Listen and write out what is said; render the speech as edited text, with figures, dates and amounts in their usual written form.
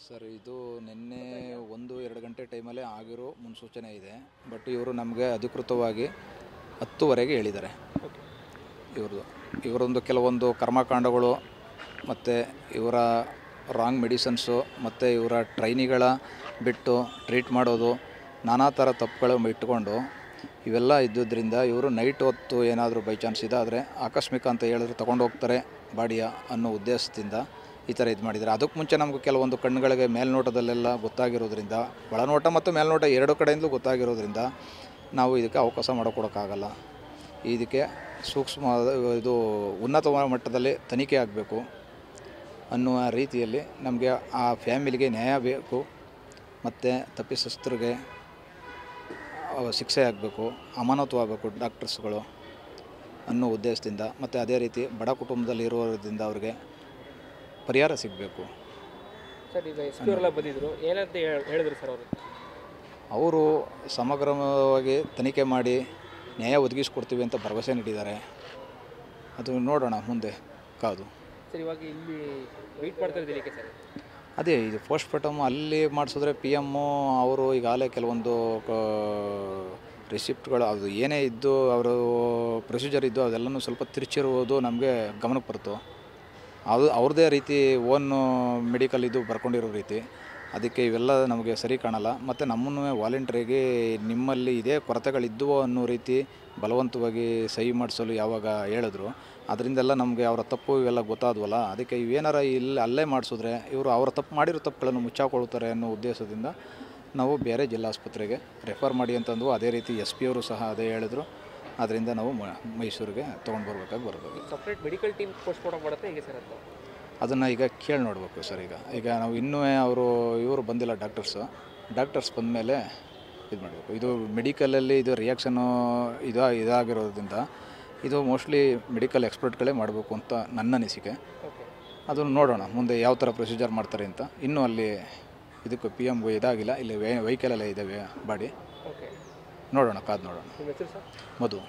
Sir ಇದು ನಿನ್ನೆ 1-2 ಗಂಟೆ ಟೈಮಲ್ಲೇ ಆಗಿರೋ ಮುನ್ಸೂಚನೆ ಇದೆ. ಬಟ್ ಇವರು ನಮಗೆ ಅಧಿಕೃತವಾಗಿ 10ವರೆಗೆ ಹೇಳಿದ್ದಾರೆ. ಇವರೊಂದು ಕೆಲವೊಂದು ಕರ್ಮಕಾಂಡಗಳು ಮತ್ತು ಇವರ ರಾಂಗ್ ಮೆಡಿಸನ್ಸು ಮತ್ತು ಇವರ ಟ್ರೈನಿಗಳ ಬಿಟ್ಟು ಟ್ರೀಟ್ ಮಾಡೋದು ನಾನಾ ಥರ ತಪ್ಪುಗಳು ಇಟ್ಟುಕೊಂಡು ಇವೆಲ್ಲ ಇದ್ದುದರಿಂದ ಇವರು ನೈಟ್ ಹೊತ್ತು ಏನಾದರೂ ಬೈ ಚಾನ್ಸ್ ಇದಾದರೆ ಆಕಸ್ಮಿಕ ಅಂತ ಹೇಳಿದ್ರು ತೊಗೊಂಡು ಹೋಗ್ತಾರೆ ಬಾಡಿಯ ಅನ್ನೋ ಉದ್ದೇಶದಿಂದ ಈ ಥರ ಇದು ಮಾಡಿದ್ದಾರೆ. ಅದಕ್ಕೆ ಮುಂಚೆ ನಮಗೆ ಕೆಲವೊಂದು ಕಣ್ಣುಗಳಿಗೆ ಮೇಲ್ನೋಟದಲ್ಲೆಲ್ಲ ಗೊತ್ತಾಗಿರೋದ್ರಿಂದ ಒಳನೋಟ ಮತ್ತು ಮೇಲ್ನೋಟ ಎರಡು ಕಡೆಯಿಂದಲೂ ಗೊತ್ತಾಗಿರೋದ್ರಿಂದ ನಾವು ಇದಕ್ಕೆ ಅವಕಾಶ ಮಾಡಿಕೊಡೋಕ್ಕಾಗಲ್ಲ. ಇದಕ್ಕೆ ಸೂಕ್ಷ್ಮ ಇದು ಉನ್ನತ ಮಟ್ಟದಲ್ಲಿ ತನಿಖೆ ಆಗಬೇಕು ಅನ್ನುವ ರೀತಿಯಲ್ಲಿ ನಮಗೆ ಆ ಫ್ಯಾಮಿಲಿಗೆ ನ್ಯಾಯ ಬೇಕು ಮತ್ತು ತಪ್ಪಿತಸ್ಥರಿಗೆ ಶಿಕ್ಷೆ ಆಗಬೇಕು, ಅಮಾನತು ಆಗಬೇಕು ಡಾಕ್ಟರ್ಸ್ಗಳು ಅನ್ನೋ ಉದ್ದೇಶದಿಂದ ಮತ್ತು ಅದೇ ರೀತಿ ಬಡ ಕುಟುಂಬದಲ್ಲಿ ಇರೋದ್ರಿಂದ ಅವ್ರಿಗೆ ಪರಿಹಾರ ಸಿಗಬೇಕು. ಸರ್ ಈಗ ಎಸ್ ಪಿ ಅವರೆಲ್ಲ ಬಂದಿದ್ದರು, ಏನಂತ ಹೇಳಿದ್ರು ಸರ್ ಅವರು ಸಮಗ್ರವಾಗಿ ತನಿಖೆ ಮಾಡಿ ನ್ಯಾಯ ಒದಗಿಸ್ಕೊಡ್ತೀವಿ ಅಂತ ಭರವಸೆ ನೀಡಿದ್ದಾರೆ. ಅದು ನೋಡೋಣ ಮುಂದೆ ಕಾದು. ಸರ್ ಇವಾಗ ಇಲ್ಲಿ ವೆಯ್ಟ್ ಮಾಡ್ತಾ ಇದ್ದೀರಿ ಸರ್? ಅದೇ ಇದು ಪೋಸ್ಟ್ ಮಾರ್ಟಮ್ ಅಲ್ಲಿ ಮಾಡಿಸಿದ್ರೆ PM ಅವರು ಈಗಾಗಲೇ ಕೆಲವೊಂದು ರಿಸಿಪ್ಟ್ಗಳು ಅದು ಏನೇ ಇದ್ದು ಅವರು ಪ್ರೊಸೀಜರ್ ಇದ್ದು ಅದೆಲ್ಲನೂ ಸ್ವಲ್ಪ ತಿರುಚಿರುವುದು ನಮಗೆ ಗಮನಕ್ಕೆ ಬರ್ತು. ಅದು ಅವ್ರದ್ದೇ ರೀತಿ ಓನ್ ಮೆಡಿಕಲ್ ಇದು ಬರ್ಕೊಂಡಿರೋ ರೀತಿ, ಅದಕ್ಕೆ ಇವೆಲ್ಲ ನಮಗೆ ಸರಿ ಕಾಣಲ್ಲ. ಮತ್ತು ನಮ್ಮನ್ನು ವಾಲಂಟ್ರಿಗೆ ನಿಮ್ಮಲ್ಲಿ ಇದೇ ಕೊರತೆಗಳಿದ್ದುವೋ ಅನ್ನೋ ರೀತಿ ಬಲವಂತವಾಗಿ ಸಹಿ ಮಾಡಿಸಲು ಯಾವಾಗ ಹೇಳಿದ್ರು ಅದರಿಂದೆಲ್ಲ ನಮಗೆ ಅವರ ತಪ್ಪು ಇವೆಲ್ಲ ಗೊತ್ತಾದ್ವಲ್ಲ, ಅದಕ್ಕೆ ಇವೇನಾರ ಇಲ್ಲಿ ಅಲ್ಲೇ ಮಾಡಿಸಿದ್ರೆ ಇವರು ಅವರ ತಪ್ಪು ಮಾಡಿರೋ ತಪ್ಪುಗಳನ್ನು ಮುಚ್ಚಾಕೊಳ್ತಾರೆ ಅನ್ನೋ ಉದ್ದೇಶದಿಂದ ನಾವು ಬೇರೆ ಜಿಲ್ಲಾಸ್ಪತ್ರೆಗೆ ರೆಫರ್ ಮಾಡಿ ಅಂತಂದು ಅದೇ ರೀತಿ SP ಅವರು ಸಹ ಅದೇ ಹೇಳಿದ್ರು. ಅದರಿಂದ ನಾವು ಮೈಸೂರಿಗೆ ತೊಗೊಂಡು ಬರಬೇಕಾಗಿ ಬರಬೇಕು. Separate medical team post mortem ಮಾಡುತ್ತೆ ಹೇಗೆ ಸರ್ ಅಂತ ಅದನ್ನು ಈಗ ಕೇಳಿ ನೋಡಬೇಕು ಸರ್. ಈಗ ನಾವು ಇನ್ನೂ ಇವರು ಬಂದಿಲ್ಲ ಡಾಕ್ಟರ್ಸ್ ಬಂದ ಮೇಲೆ ಇದು ಮಾಡಬೇಕು. ಇದು ಮೆಡಿಕಲಲ್ಲಿ ಇದು ರಿಯಾಕ್ಷನ್ನು ಇದಾಗಿರೋದ್ರಿಂದ ಇದು ಮೋಸ್ಟ್ಲಿ ಮೆಡಿಕಲ್ ಎಕ್ಸ್ಪರ್ಟ್ಗಳೇ ಮಾಡಬೇಕು ಅಂತ ನನ್ನ ಅನಿಸಿಕೆ. ಅದನ್ನು ನೋಡೋಣ ಮುಂದೆ ಯಾವ ಥರ ಪ್ರೊಸೀಜರ್ ಮಾಡ್ತಾರೆ ಅಂತ. ಇನ್ನೂ ಅಲ್ಲಿ ಇದಕ್ಕೆ PM ಇದಾಗಿಲ್ಲ, ಇಲ್ಲಿ ವೆಹಿಕಲೆಲ್ಲ ಇದ್ದಾವೆ ಬಾಡಿ. ನೋಡೋಣ, ಕಾದು ನೋಡೋಣ. ಮಧು.